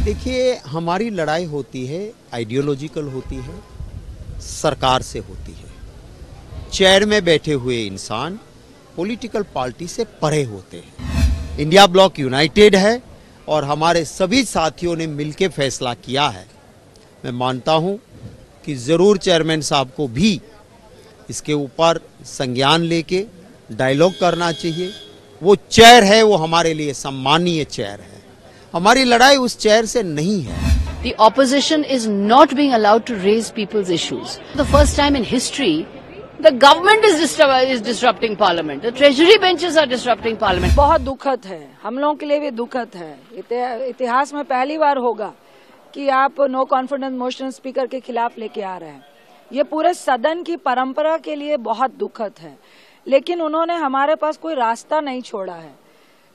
देखिए, हमारी लड़ाई होती है, आइडियोलॉजिकल होती है, सरकार से होती है। चेयर में बैठे हुए इंसान पॉलिटिकल पार्टी से परे होते हैं। इंडिया ब्लॉक यूनाइटेड है और हमारे सभी साथियों ने मिलकर फैसला किया है। मैं मानता हूं कि ज़रूर चेयरमैन साहब को भी इसके ऊपर संज्ञान लेके डायलॉग करना चाहिए। वो चेयर है, वो हमारे लिए सम्मानीय चेयर है। हमारी लड़ाई उस चेयर से नहीं है। The opposition is not being allowed to raise people's issues. The first time in history, the government is disrupting parliament. The treasury benches are disrupting parliament. बहुत दुखद है, हम लोगों के लिए भी दुखद है। इतिहास में पहली बार होगा कि आप नो कॉन्फिडेंस मोशन स्पीकर के खिलाफ लेके आ रहे हैं। ये पूरे सदन की परंपरा के लिए बहुत दुखद है, लेकिन उन्होंने हमारे पास कोई रास्ता नहीं छोड़ा है।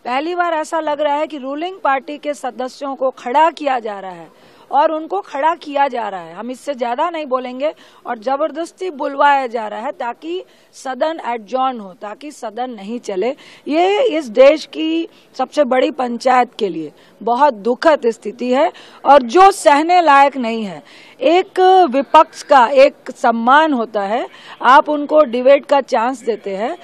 पहली बार ऐसा लग रहा है कि रूलिंग पार्टी के सदस्यों को खड़ा किया जा रहा है और उनको खड़ा किया जा रहा है। हम इससे ज्यादा नहीं बोलेंगे और जबरदस्ती बुलवाया जा रहा है ताकि सदन एडजॉर्न हो, ताकि सदन नहीं चले। ये इस देश की सबसे बड़ी पंचायत के लिए बहुत दुखद स्थिति है और जो सहने लायक नहीं है। एक विपक्ष का एक सम्मान होता है, आप उनको डिबेट का चांस देते हैं।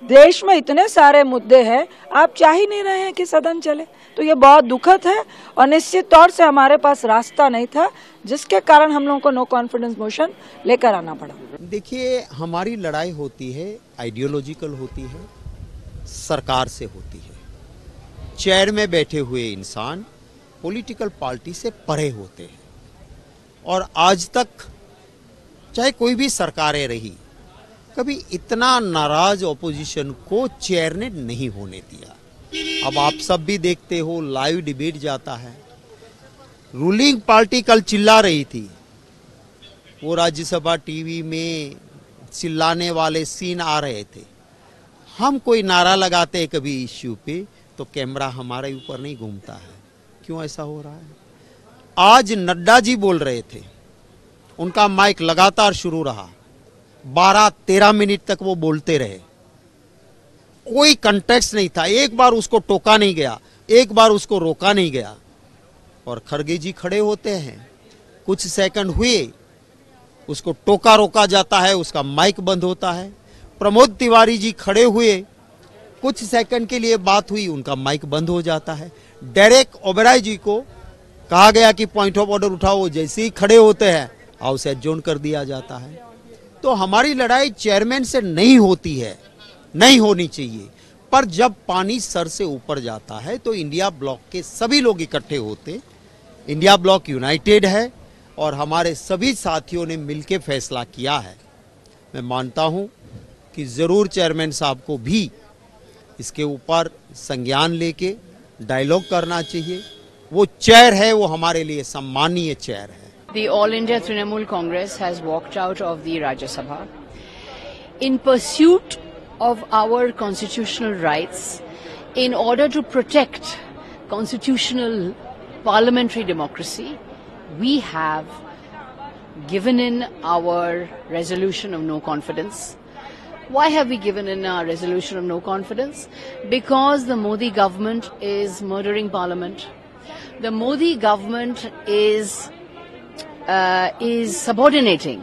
देश में इतने सारे मुद्दे हैं, आप चाह ही नहीं रहे हैं कि सदन चले, तो ये बहुत दुखद है और निश्चित तौर से हमारे पास रास्ता नहीं था, जिसके कारण हम लोगों को नो कॉन्फिडेंस मोशन लेकर आना पड़ा। देखिए, हमारी लड़ाई होती है, आइडियोलॉजिकल होती है, सरकार से होती है। चेयर में बैठे हुए इंसान पॉलिटिकल पार्टी से परे होते हैं और आज तक चाहे कोई भी सरकारें रही, कभी इतना नाराज ऑपोजिशन को चेयर ने नहीं होने दिया। अब आप सब भी देखते हो, लाइव डिबेट जाता है। रूलिंग पार्टी कल चिल्ला रही थी, वो राज्यसभा टीवी में चिल्लाने वाले सीन आ रहे थे। हम कोई नारा लगाते हैं कभी इश्यू पे तो कैमरा हमारे ऊपर नहीं घूमता है। क्यों ऐसा हो रहा है? आज नड्डा जी बोल रहे थे, उनका माइक लगातार शुरू रहा, 12-13 मिनट तक वो बोलते रहे, कोई कंटेक्स्ट नहीं था। एक बार उसको टोका नहीं गया, एक बार उसको रोका नहीं गया। और खड़गे जी खड़े होते हैं, कुछ सेकंड हुए, उसको टोका रोका जाता है, उसका माइक बंद होता है। प्रमोद तिवारी जी खड़े हुए, कुछ सेकंड के लिए बात हुई, उनका माइक बंद हो जाता है। डेरेक ओबराय जी को कहा गया कि पॉइंट ऑफ ऑर्डर उठाओ, जैसे ही खड़े होते हैं हाउस एडजॉर्न कर दिया जाता है। तो हमारी लड़ाई चेयरमैन से नहीं होती है, नहीं होनी चाहिए, पर जब पानी सर से ऊपर जाता है तो इंडिया ब्लॉक के सभी लोग इकट्ठे होते। इंडिया ब्लॉक यूनाइटेड है और हमारे सभी साथियों ने मिलकर फैसला किया है। मैं मानता हूं कि ज़रूर चेयरमैन साहब को भी इसके ऊपर संज्ञान लेके डायलॉग करना चाहिए। वो चेयर है, वो हमारे लिए सम्मानीय चेयर है। The All India Trinamool Congress has walked out of the Rajya Sabha in pursuit of our constitutional rights, in order to protect constitutional parliamentary democracy. We have given in our resolution of no confidence. Why have we given in our resolution of no confidence? Because the Modi government is murdering parliament. The Modi government is subordinating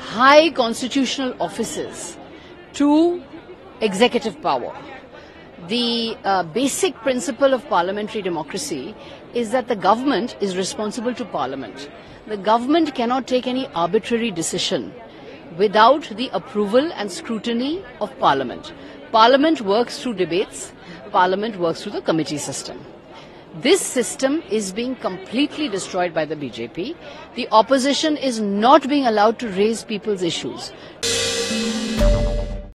high constitutional offices to executive power. The basic principle of parliamentary democracy is that the government is responsible to parliament. The government cannot take any arbitrary decision without the approval and scrutiny of parliament. Parliament works through debates. Parliament works through the committee system. This system is being completely destroyed by the BJP. The opposition is not being allowed to raise people's issues.